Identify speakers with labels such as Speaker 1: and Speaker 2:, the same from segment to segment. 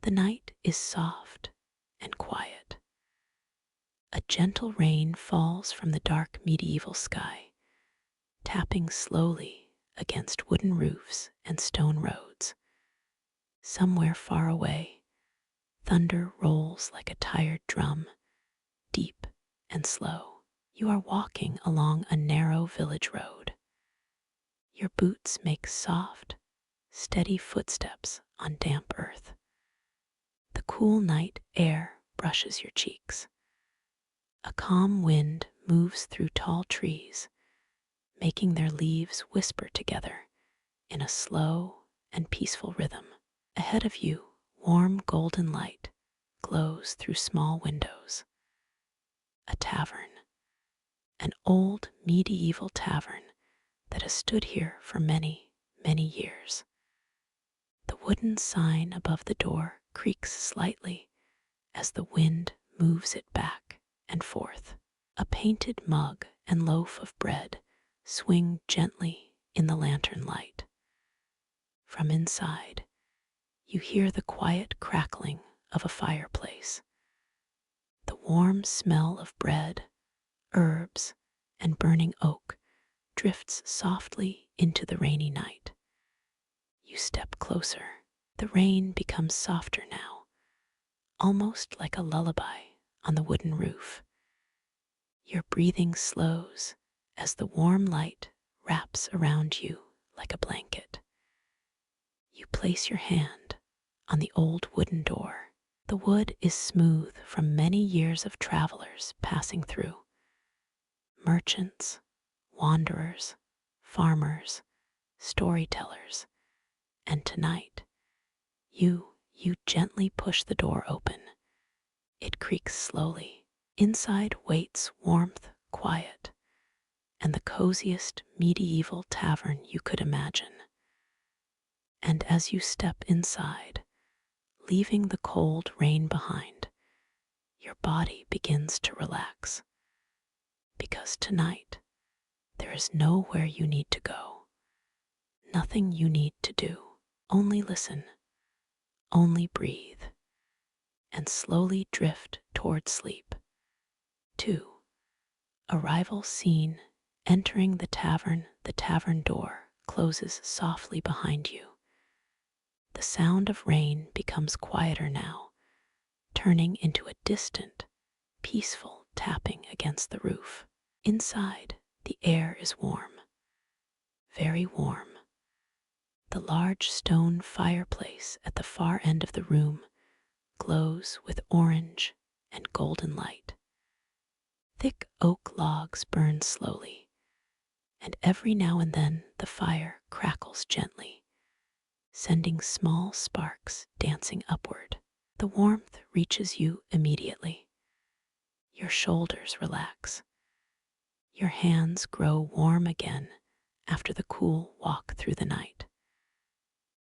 Speaker 1: The night is soft and quiet. A gentle rain falls from the dark medieval sky, tapping slowly against wooden roofs and stone roads. Somewhere far away, thunder rolls like a tired drum, deep and slow. You are walking along a narrow village road. Your boots make soft, steady footsteps on damp earth. The cool night air brushes your cheeks. A calm wind moves through tall trees, making their leaves whisper together in a slow and peaceful rhythm. Ahead of you, warm golden light glows through small windows. A tavern, an old medieval tavern that has stood here for many, many years. The wooden sign above the door creaks slightly as the wind moves it back and forth. A painted mug and loaf of bread swing gently in the lantern light. From inside, you hear the quiet crackling of a fireplace. The warm smell of bread, herbs, and burning oak drifts softly into the rainy night. You step closer. The rain becomes softer now, almost like a lullaby on the wooden roof. Your breathing slows as the warm light wraps around you like a blanket. You place your hand on the old wooden door. The wood is smooth from many years of travelers passing through. Merchants, wanderers, farmers, storytellers, and tonight, you gently push the door open. It creaks slowly. Inside waits warmth, quiet, and the coziest medieval tavern you could imagine. And as you step inside, leaving the cold rain behind, your body begins to relax. Because tonight, there is nowhere you need to go, nothing you need to do. Only listen, only breathe, and slowly drift toward sleep. 2. Arrival scene. Entering the tavern door closes softly behind you. The sound of rain becomes quieter now, turning into a distant, peaceful tapping against the roof. Inside, the air is warm, very warm. The large stone fireplace at the far end of the room glows with orange and golden light. Thick oak logs burn slowly, and every now and then the fire crackles gently, sending small sparks dancing upward. The warmth reaches you immediately. Your shoulders relax. Your hands grow warm again after the cool walk through the night.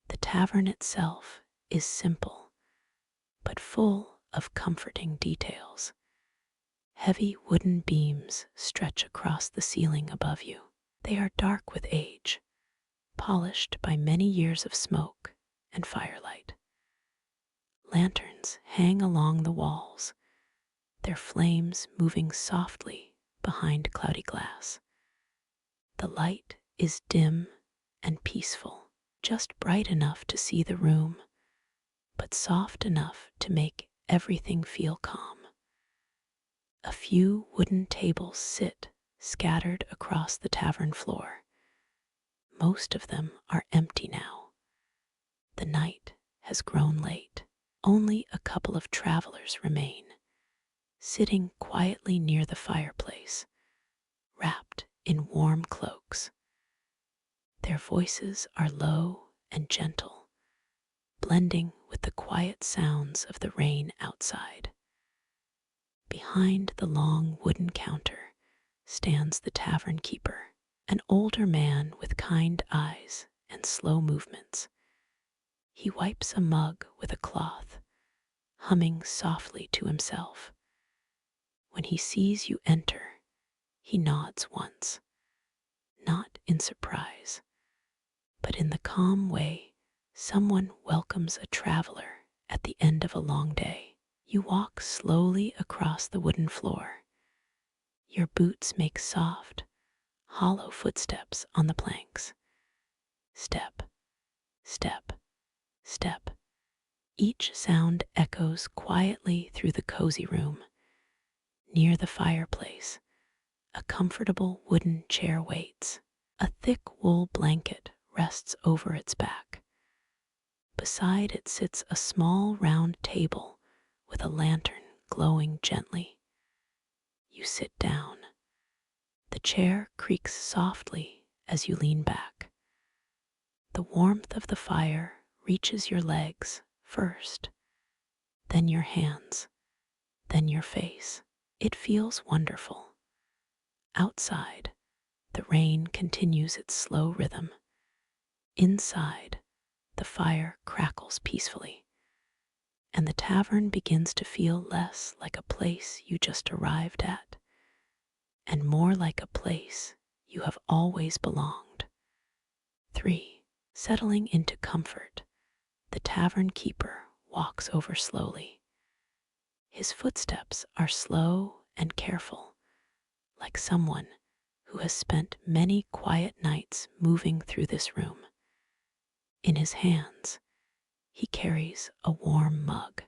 Speaker 1: The tavern itself is simple, but full of comforting details. Heavy wooden beams stretch across the ceiling above you. They are dark with age, polished by many years of smoke and firelight. Lanterns hang along the walls, their flames moving softly behind cloudy glass. The light is dim and peaceful, just bright enough to see the room, but soft enough to make everything feel calm. A few wooden tables sit scattered across the tavern floor. Most of them are empty now. The night has grown late. Only a couple of travelers remain, sitting quietly near the fireplace, wrapped in warm cloaks. Their voices are low and gentle, blending with the quiet sounds of the rain outside. Behind the long wooden counter stands the tavern keeper, an older man with kind eyes and slow movements. He wipes a mug with a cloth, humming softly to himself. When he sees you enter, he nods once, not in surprise, but in the calm way someone welcomes a traveler at the end of a long day. You walk slowly across the wooden floor. Your boots make soft, hollow footsteps on the planks. Step, step, step. Each sound echoes quietly through the cozy room. Near the fireplace, a comfortable wooden chair waits. A thick wool blanket rests over its back. Beside it sits a small round table with a lantern glowing gently. You sit down. The chair creaks softly as you lean back. The warmth of the fire reaches your legs first, then your hands, then your face. It feels wonderful. Outside, the rain continues its slow rhythm. Inside, the fire crackles peacefully, and the tavern begins to feel less like a place you just arrived at, and more like a place you have always belonged. 3. Settling into comfort, the tavern keeper walks over slowly. His footsteps are slow and careful, like someone who has spent many quiet nights moving through this room. In his hands, he carries a warm mug.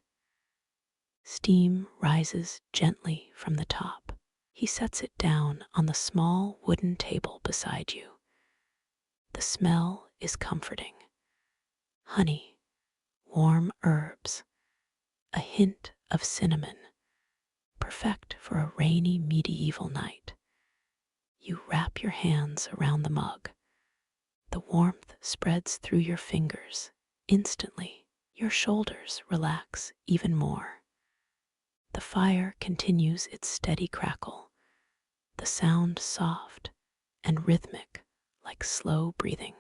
Speaker 1: Steam rises gently from the top. He sets it down on the small wooden table beside you. The smell is comforting. Honey, warm herbs, a hint of cinnamon, perfect for a rainy medieval night. You wrap your hands around the mug. The warmth spreads through your fingers. Instantly, your shoulders relax even more. The fire continues its steady crackle, the sound soft and rhythmic like slow breathing.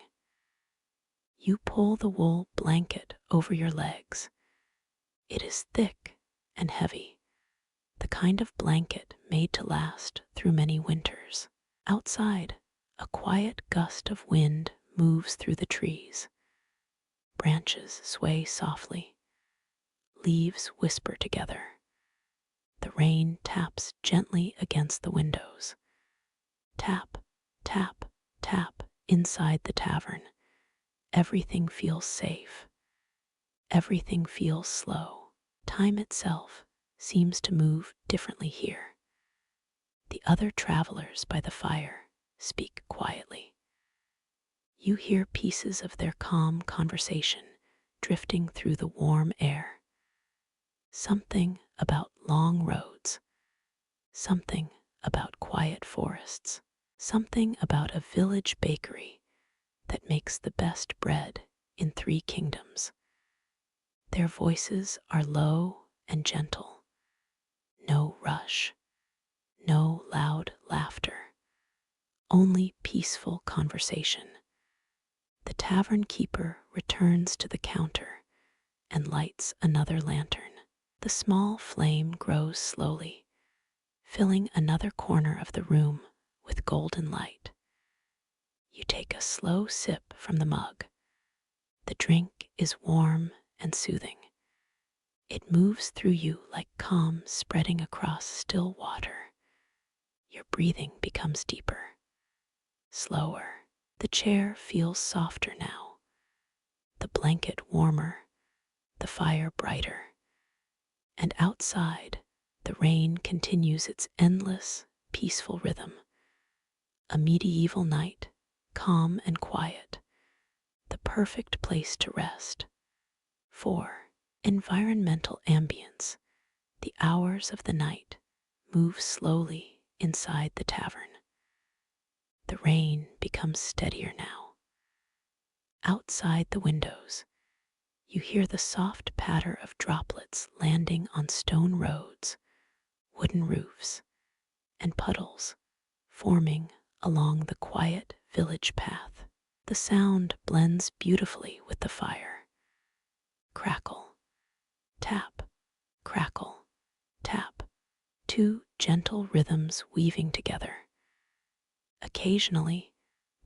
Speaker 1: You pull the wool blanket over your legs. It is thick and heavy, the kind of blanket made to last through many winters. Outside, a quiet gust of wind moves through the trees. Branches sway softly. Leaves whisper together. The rain taps gently against the windows. Tap, tap, tap inside the tavern. Everything feels safe. Everything feels slow. Time itself seems to move differently here. The other travelers by the fire speak quietly. You hear pieces of their calm conversation drifting through the warm air. Something about long roads, something about quiet forests, something about a village bakery that makes the best bread in 3 kingdoms. Their voices are low and gentle. No rush, no loud laughter, only peaceful conversation. The tavern keeper returns to the counter and lights another lantern. The small flame grows slowly, filling another corner of the room with golden light. You take a slow sip from the mug. The drink is warm and soothing. It moves through you like calm spreading across still water. Your breathing becomes deeper, slower. The chair feels softer now, the blanket warmer, the fire brighter. And outside, the rain continues its endless, peaceful rhythm. A medieval night, calm and quiet, the perfect place to rest. 4. Environmental ambience. The hours of the night move slowly inside the tavern. The rain becomes steadier now. Outside the windows, you hear the soft patter of droplets landing on stone roads, wooden roofs, and puddles forming along the quiet village path. The sound blends beautifully with the fire. Crackle, tap, crackle, tap, 2 gentle rhythms weaving together. Occasionally,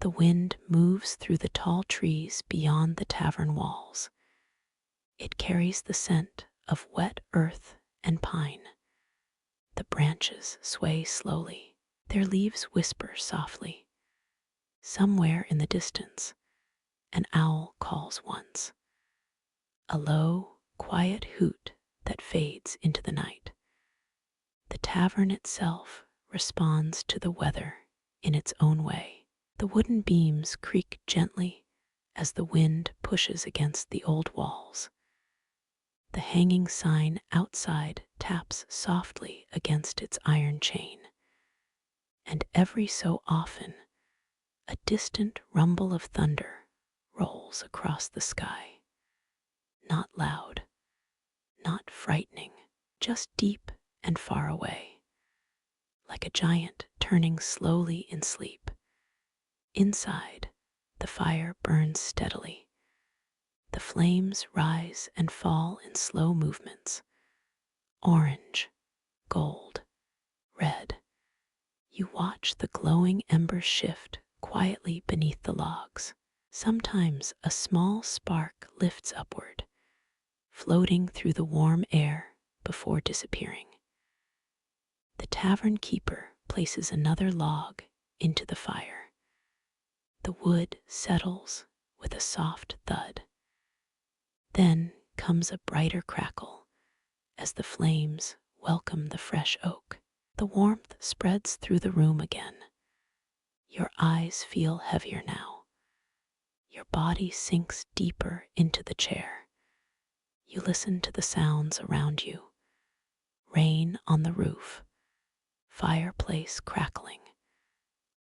Speaker 1: the wind moves through the tall trees beyond the tavern walls. It carries the scent of wet earth and pine. The branches sway slowly, their leaves whisper softly. Somewhere in the distance, an owl calls once, a low, quiet hoot that fades into the night. The tavern itself responds to the weather in its own way. The wooden beams creak gently as the wind pushes against the old walls. The hanging sign outside taps softly against its iron chain, and every so often a distant rumble of thunder rolls across the sky. Not loud, not frightening, just deep and far away, like a giant turning slowly in sleep. Inside, the fire burns steadily. The flames rise and fall in slow movements. Orange, gold, red. You watch the glowing embers shift quietly beneath the logs. Sometimes a small spark lifts upward, floating through the warm air before disappearing. The tavern keeper places another log into the fire. The wood settles with a soft thud. Then comes a brighter crackle as the flames welcome the fresh oak. The warmth spreads through the room again. Your eyes feel heavier now. Your body sinks deeper into the chair. You listen to the sounds around you. Rain on the roof, fireplace crackling,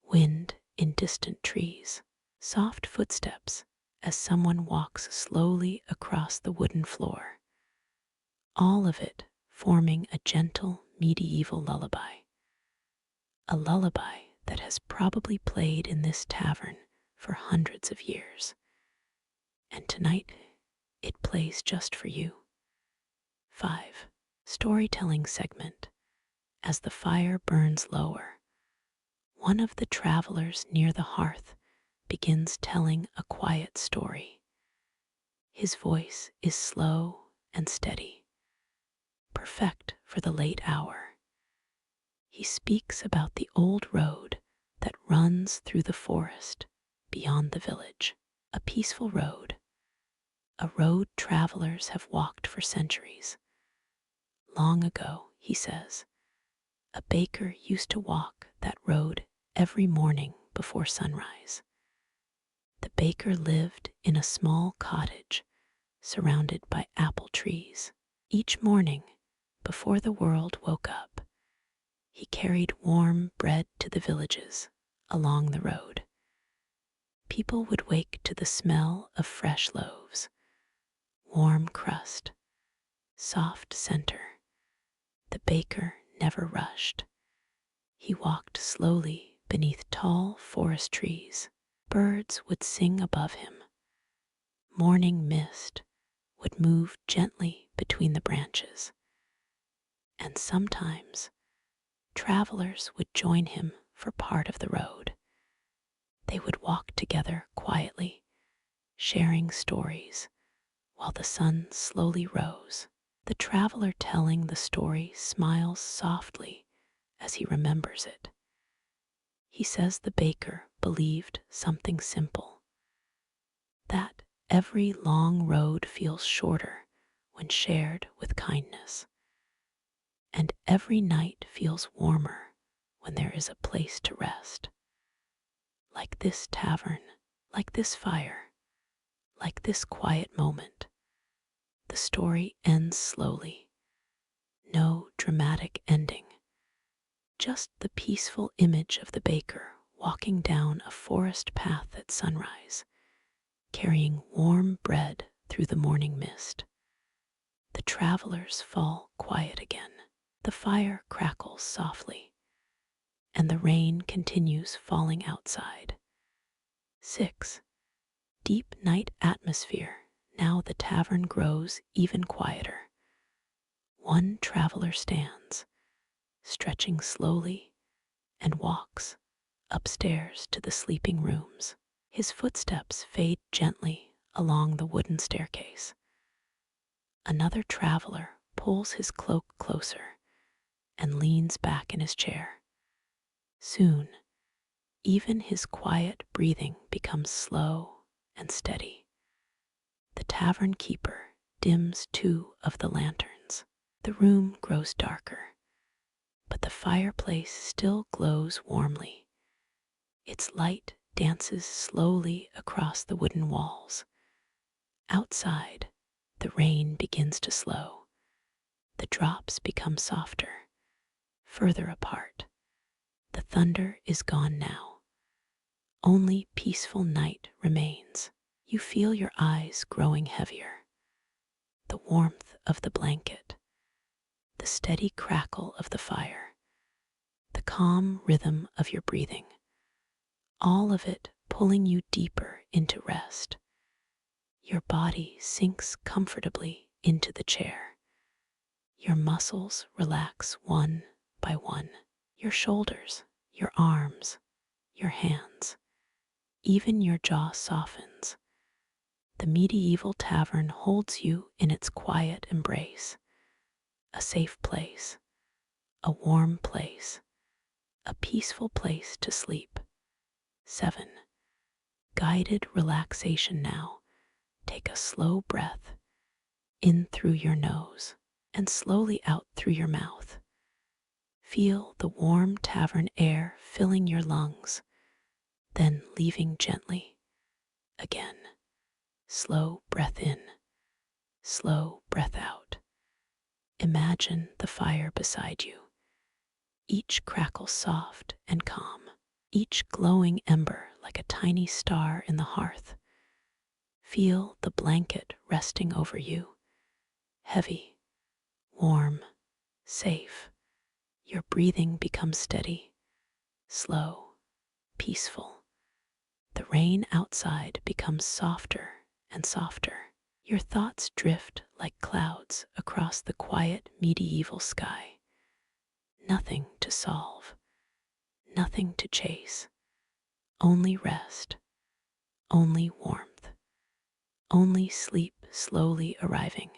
Speaker 1: wind in distant trees, soft footsteps as someone walks slowly across the wooden floor. All of it forming a gentle medieval lullaby. A lullaby that has probably played in this tavern for hundreds of years. And tonight, it plays just for you. 5. Storytelling segment. As the fire burns lower, one of the travelers near the hearth begins telling a quiet story. His voice is slow and steady, perfect for the late hour. He speaks about the old road that runs through the forest beyond the village. A peaceful road, a road travelers have walked for centuries. Long ago, he says, a baker used to walk that road every morning before sunrise. The baker lived in a small cottage surrounded by apple trees. Each morning, before the world woke up, he carried warm bread to the villages along the road. People would wake to the smell of fresh loaves, warm crust, soft center. The baker never rushed. He walked slowly beneath tall forest trees. Birds would sing above him. Morning mist would move gently between the branches. And sometimes travelers would join him for part of the road. They would walk together quietly, sharing stories while the sun slowly rose. The traveler telling the story smiles softly as he remembers it. He says the baker believed something simple, that every long road feels shorter when shared with kindness, and every night feels warmer when there is a place to rest. Like this tavern, like this fire, like this quiet moment, the story ends slowly. No dramatic ending, just the peaceful image of the baker walking down a forest path at sunrise, carrying warm bread through the morning mist. The travelers fall quiet again. The fire crackles softly, and the rain continues falling outside. 6. Deep night atmosphere. Now the tavern grows even quieter. One traveler stands, stretching slowly, and walks upstairs to the sleeping rooms. His footsteps fade gently along the wooden staircase. Another traveler pulls his cloak closer and leans back in his chair. Soon, even his quiet breathing becomes slow and steady. The tavern keeper dims 2 of the lanterns. The room grows darker, but the fireplace still glows warmly. Its light dances slowly across the wooden walls. Outside, the rain begins to slow. The drops become softer, further apart. The thunder is gone now. Only peaceful night remains. You feel your eyes growing heavier. The warmth of the blanket, the steady crackle of the fire, the calm rhythm of your breathing, all of it pulling you deeper into rest. Your body sinks comfortably into the chair. Your muscles relax one by one. Your shoulders, your arms, your hands, even your jaw softens. The medieval tavern holds you in its quiet embrace. A safe place, a warm place, a peaceful place to sleep. 7. Guided relaxation now. Take a slow breath in through your nose and slowly out through your mouth. Feel the warm tavern air filling your lungs, then leaving gently. Again, slow breath in, slow breath out. Imagine the fire beside you, each crackle soft and calm, each glowing ember like a tiny star in the hearth. Feel the blanket resting over you, heavy, warm, safe. Your breathing becomes steady, slow, peaceful. The rain outside becomes softer and softer. Your thoughts drift like clouds across the quiet medieval sky. Nothing to solve, nothing to chase, only rest, only warmth, only sleep slowly arriving.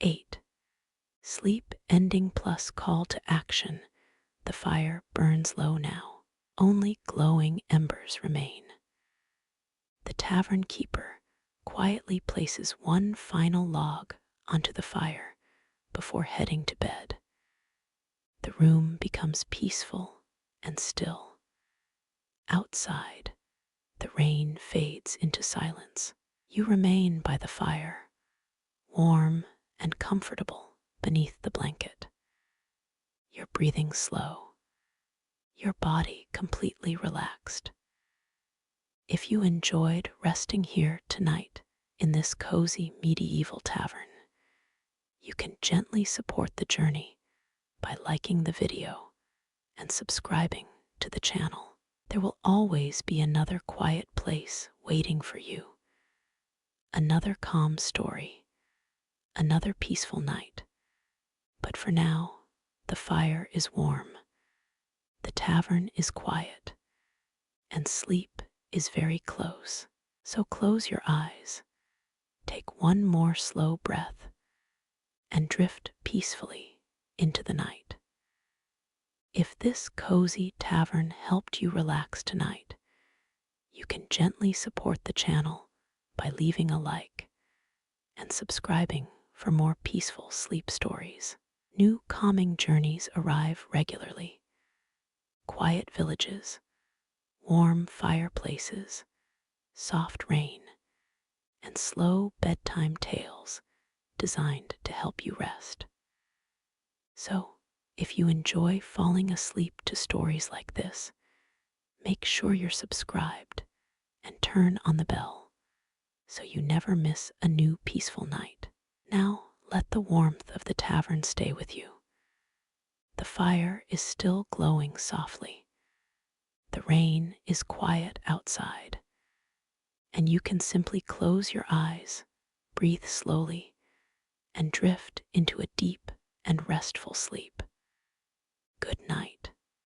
Speaker 1: 8. Sleep ending plus call to action. The fire burns low now. Only glowing embers remain. The tavern keeper quietly places one final log onto the fire before heading to bed. The room becomes peaceful and still. Outside, the rain fades into silence. You remain by the fire, warm and comfortable beneath the blanket. Your breathing slow, your body completely relaxed. If you enjoyed resting here tonight in this cozy medieval tavern, you can gently support the journey by liking the video and subscribing to the channel. There will always be another quiet place waiting for you, another calm story, another peaceful night. But for now, the fire is warm, the tavern is quiet, and sleep is very close. So close your eyes, take one more slow breath, and drift peacefully into the night. If this cozy tavern helped you relax tonight, you can gently support the channel by leaving a like and subscribing for more peaceful sleep stories. New calming journeys arrive regularly. Quiet villages, warm fireplaces, soft rain, and slow bedtime tales designed to help you rest. So, if you enjoy falling asleep to stories like this, make sure you're subscribed and turn on the bell so you never miss a new peaceful night. Now, let the warmth of the tavern stay with you. The fire is still glowing softly. The rain is quiet outside, and you can simply close your eyes, breathe slowly, and drift into a deep and restful sleep. Good night.